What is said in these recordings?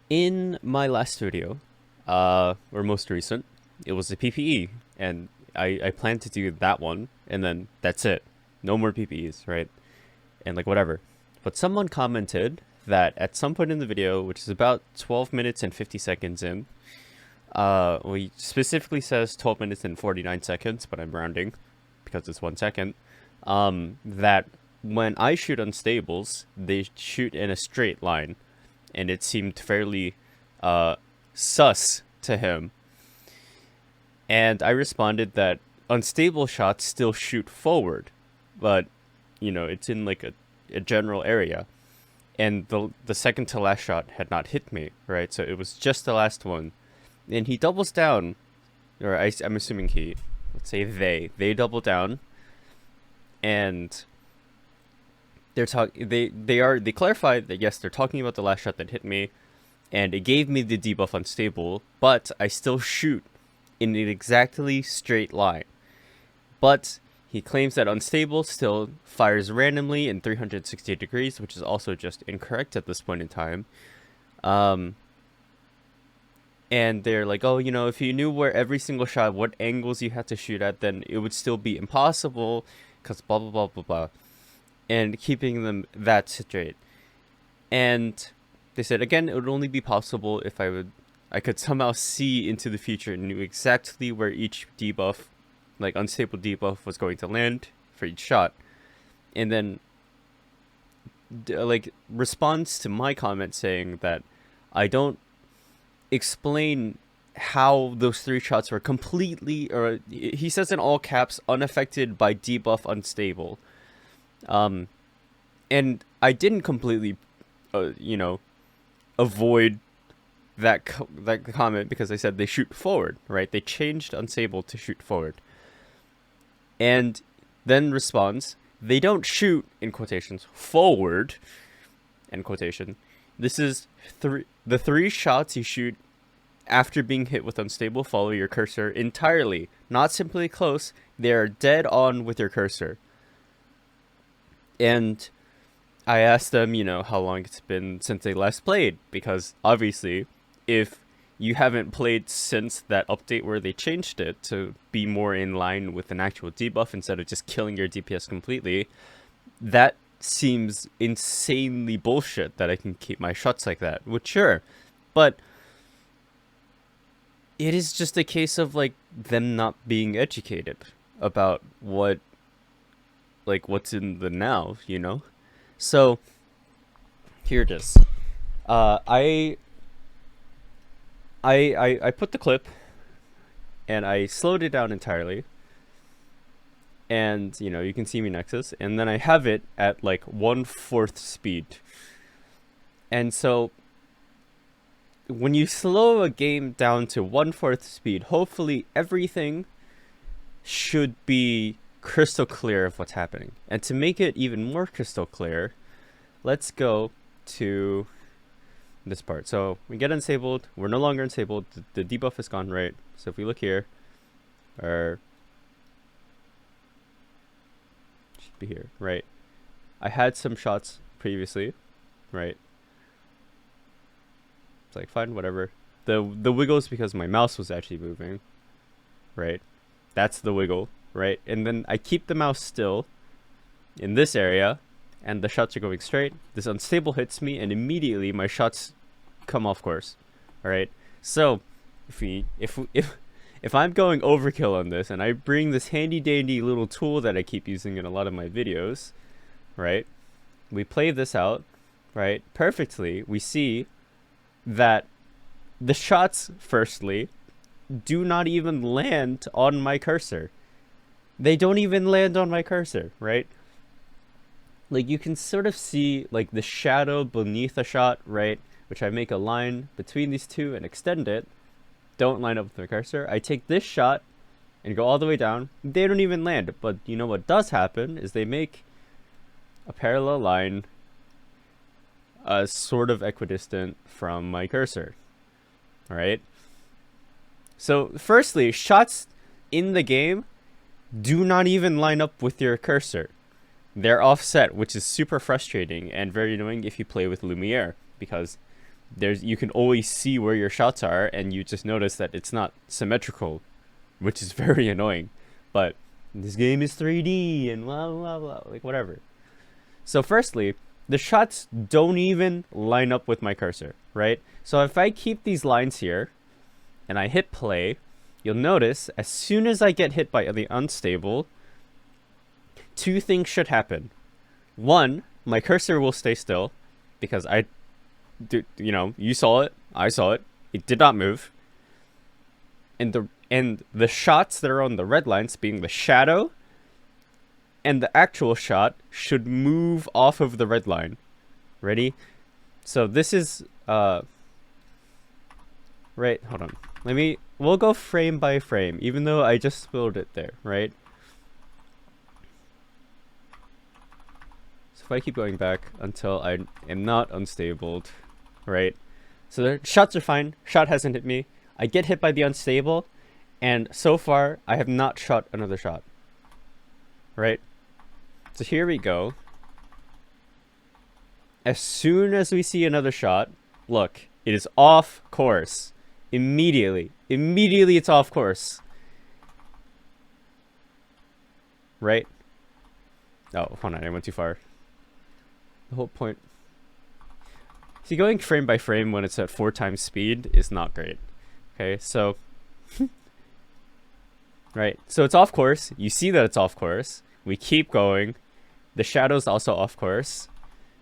In my last video, or most recent, it was a PPE, and I plan to do that one, and then that's it. No more PPEs, right? And like whatever. But someone commented that at some point in the video, which is about 12 minutes and 50 seconds in, well, he specifically says 12 minutes and 49 seconds, but I'm rounding because it's 1 second, that when I shoot unstables, they shoot in a straight line, and it seemed fairly sus to him. And I responded that unstable shots still shoot forward, but it's in like a general area. And the second to last shot had not hit me, right? So it was just the last one. And he doubles down, or I'm assuming he, let's say they double down, and they clarified that yes, they're talking about the last shot that hit me, and it gave me the debuff unstable, but I still shoot in an exactly straight line. But he claims that unstable still fires randomly in 360 degrees, which is also just incorrect at this point in time. And they're like, oh, if you knew where every single shot, what angles you had to shoot at, then it would still be impossible, because blah, blah, blah, blah, blah. And keeping them that straight. And they said, again, it would only be possible if I could somehow see into the future and knew exactly where each debuff, like unstable debuff, was going to land for each shot. And then, like, responds to my comment saying that I don't explain how those three shots were completely, or he says in all caps, unaffected by debuff unstable. And I didn't completely, avoid that comment, because I said they shoot forward, right? They changed unstable to shoot forward. And then responds, they don't shoot, in quotations, forward, end quotation. This is the three shots you shoot after being hit with unstable follow your cursor entirely, not simply close. They are dead on with your cursor. And I asked them, how long it's been since they last played, because obviously, if you haven't played since that update where they changed it to be more in line with an actual debuff instead of just killing your DPS completely, that seems insanely bullshit that I can keep my shots like that. Which, sure, but it is just a case of like them not being educated about what's in the now, So here it is. I put the clip and I slowed it down entirely. And, you can see me Nexus. And then I have it at like 1/4 speed. And so when you slow a game down to 1/4 speed, hopefully everything should be crystal clear of what's happening. And to make it even more crystal clear, let's go to this part. So we get unstabled. We're no longer unstabled. The debuff is gone, right? So if we look here, should be here, right? I had some shots previously, right? It's like fine, whatever. The wiggle is because my mouse was actually moving, right? That's the wiggle, right? And then I keep the mouse still in this area, and the shots are going straight. This unstable hits me, and immediately my shots come off course. All right. So if I'm going overkill on this, and I bring this handy dandy little tool that I keep using in a lot of my videos, right? We play this out, right? Perfectly. We see that the shots, firstly, do not even land on my cursor. They don't even land on my cursor, right? Like, you can sort of see like the shadow beneath a shot, right? Which I make a line between these two and extend it. Don't line up with the cursor. I take this shot and go all the way down. They don't even land. But what does happen is they make a parallel line sort of equidistant from my cursor. All right? So firstly, shots in the game do not even line up with your cursor. They're offset, which is super frustrating and very annoying if you play with Lumiere, because you can always see where your shots are, and you just notice that it's not symmetrical, which is very annoying. But this game is 3D and blah blah blah, like whatever. So firstly, the shots don't even line up with my cursor, right? So if I keep these lines here and I hit play, you'll notice as soon as I get hit by the unstable, two things should happen. One, my cursor will stay still because you saw it, I saw it, it did not move. And the shots that are on the red lines, being the shadow and the actual shot, should move off of the red line. Ready? So this is right, hold on. We'll go frame by frame, even though I just spilled it there, right? So if I keep going back until I am not unstabled, right? So the shots are fine. Shot hasn't hit me. I get hit by the unstable, and so far I have not shot another shot. Right? So here we go. As soon as we see another shot, look, it is off course. Immediately it's off course. Right? Oh, hold on, I went too far. The whole point. See, going frame by frame when it's at 4 times speed is not great. Okay, so right, so it's off course. You see that it's off course. We keep going. The shadow's also off course.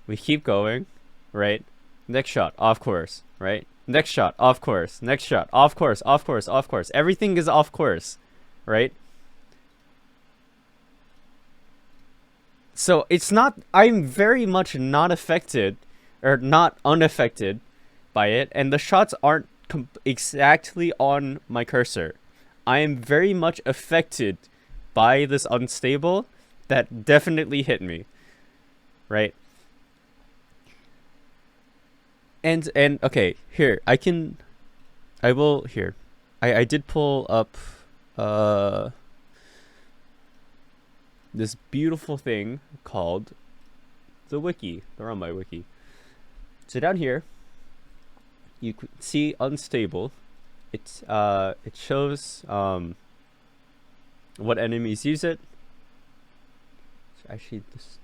We keep going, right? Next shot, off course, right? Next shot, off course. Next shot, off course, off course, off course. Everything is off course, right? So it's not, I'm very much not affected, or not unaffected by it, and the shots aren't exactly on my cursor. I am very much affected by this unstable that definitely hit me, right? And okay, here, I did pull up this beautiful thing called the wiki, the Runby wiki. So down here, you can see unstable. It shows what enemies use it. Actually, this,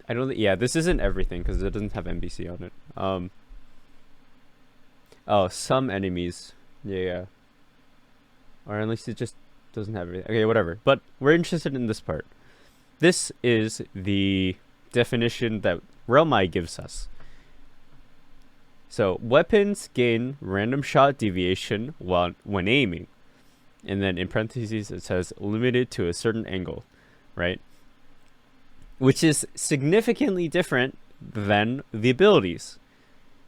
I don't. Yeah, this isn't everything because it doesn't have NBC on it. Oh, some enemies. Yeah. Or at least it just doesn't have everything. Okay, whatever. But we're interested in this part. This is the definition that Runby gives us. So, weapons gain random shot deviation when aiming. And then in parentheses it says limited to a certain angle, right? Which is significantly different than the abilities.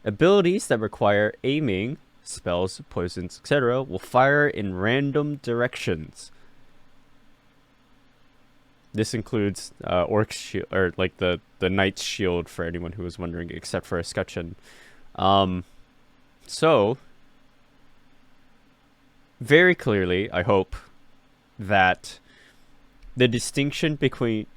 Abilities that require aiming, spells, poisons, etc., will fire in random directions. This includes Orc's shield, or like the Knight's shield for anyone who was wondering, except for escutcheon. So very clearly, I hope that the distinction between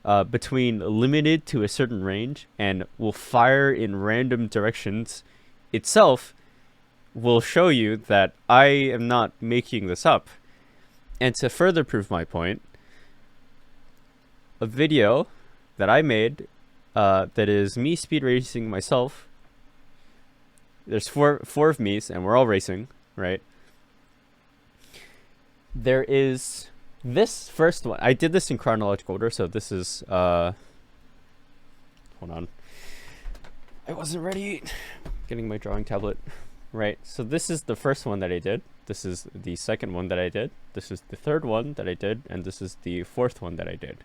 limited to a certain range and will fire in random directions itself will show you that I am not making this up. And to further prove my point, a video that I made that is me speed racing myself. There's four of me's and we're all racing, right? There is this first one. I did this in chronological order, so this is hold on. I wasn't ready. Getting my drawing tablet. Right. So this is the first one that I did. This is the second one that I did. This is the third one that I did, and this is the fourth one that I did.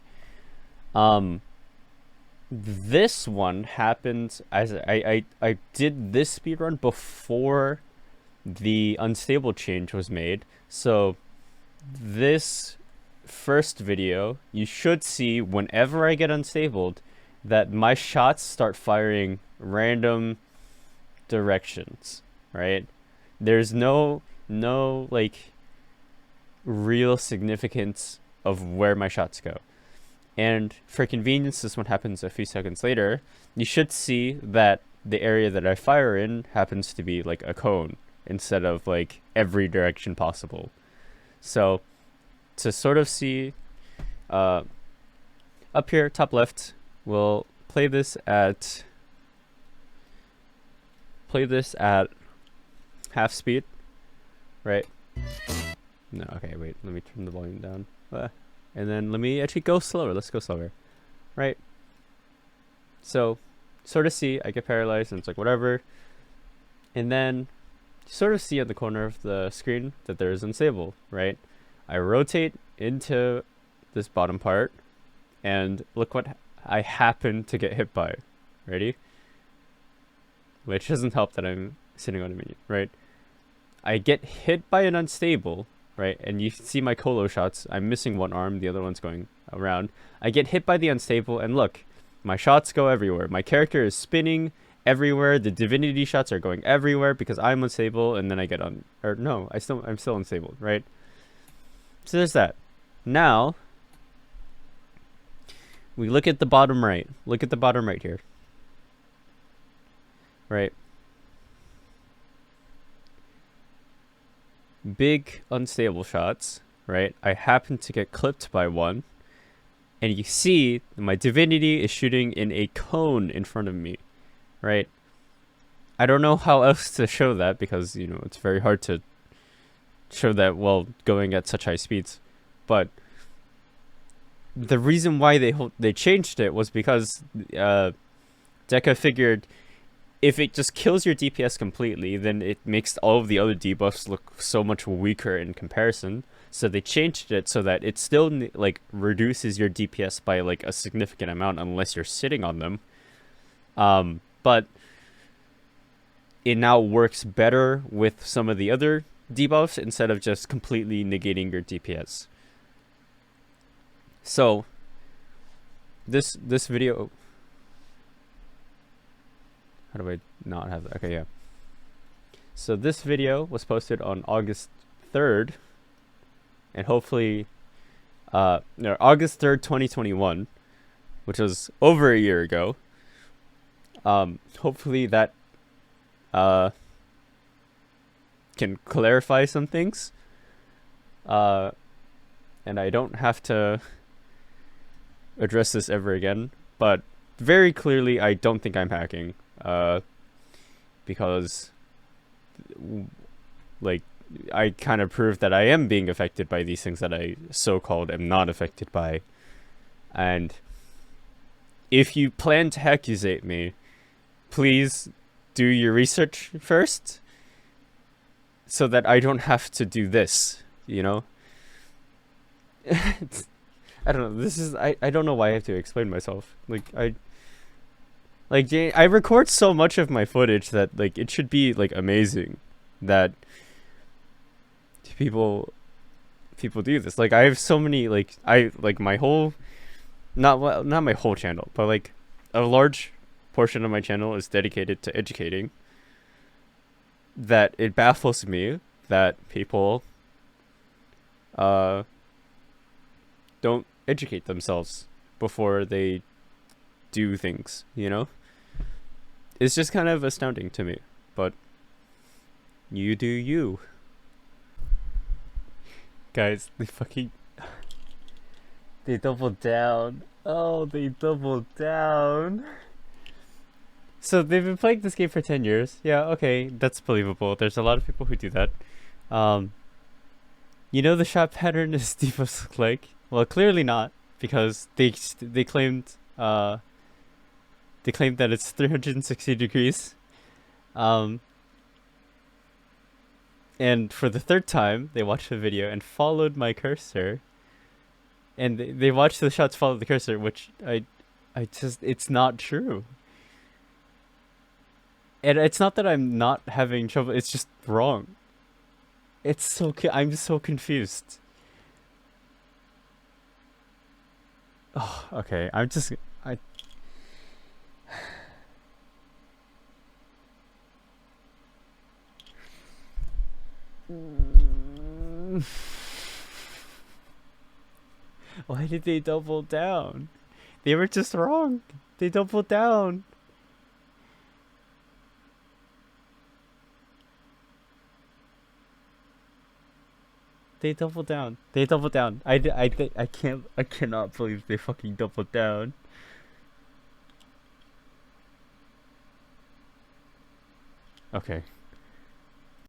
This one happened as I did this speedrun before the unstable change was made. So this first video, you should see whenever I get unstabled that my shots start firing random directions, right? There's no like real significance of where my shots go. And for convenience, this one happens a few seconds later. You should see that the area that I fire in happens to be like a cone instead of like every direction possible. So to sort of see up here, top left, we'll play this at half speed, right? No, okay, wait, let me turn the volume down. And then let me actually go slower. Let's go slower, right? So sort of see, I get paralyzed and it's like whatever. And then sort of see at the corner of the screen that there is unstable, right? I rotate into this bottom part and look what I happen to get hit by. Ready? Which doesn't help that I'm sitting on a minion, right? I get hit by an unstable, right? And you see my colo shots. I'm missing one arm, the other one's going around. I get hit by the unstable, and look, my shots go everywhere. My character is spinning everywhere. The divinity shots are going everywhere because I'm unstable, and then I get I'm still unstable, right? So there's that. Now we look at the bottom right. Look at the bottom right here. Right. Big unstable shots, right? I happen to get clipped by one, and you see my divinity is shooting in a cone in front of me, right? I don't know how else to show that because, you know, it's very hard to show that while going at such high speeds. But the reason why they changed it was because Deca figured if it just kills your DPS completely, then it makes all of the other debuffs look so much weaker in comparison. So they changed it so that it still like reduces your DPS by like a significant amount unless you're sitting on them. But it now works better with some of the other debuffs instead of just completely negating your DPS. So this video, how do I not have that? Okay, yeah. So this video was posted on August 3rd, and hopefully, August 3rd, 2021, which was over a year ago. Hopefully that can clarify some things, and I don't have to address this ever again. But very clearly, I don't think I'm hacking. Because like I kind of proved that I am being affected by these things that I so-called am not affected by. And if you plan to accusate me, please do your research first so that I don't have to do this, you know? I don't know. I don't know why I have to explain myself. I record so much of my footage that like it should be like amazing that people do this. Like I have so many my whole not my whole channel, but like a large portion of my channel is dedicated to educating. That it baffles me that people don't educate themselves before they do things, you know? It's just kind of astounding to me, but you do you. Guys, they doubled down. Oh, they doubled down. So they've been playing this game for 10 years. Yeah, okay, that's believable. There's a lot of people who do that. You know the shot pattern is debuffs look like? Well, clearly not, because they claimed that it's 360 degrees. And for the third time, they watched the video and followed my cursor. And they watched the shots follow the cursor, which it's not true. And it's not that I'm not having trouble, it's just wrong. I'm so confused. Oh, okay, Why did they double down? They were just wrong. They doubled down. They doubled down. They doubled down. I cannot believe they fucking doubled down. Okay.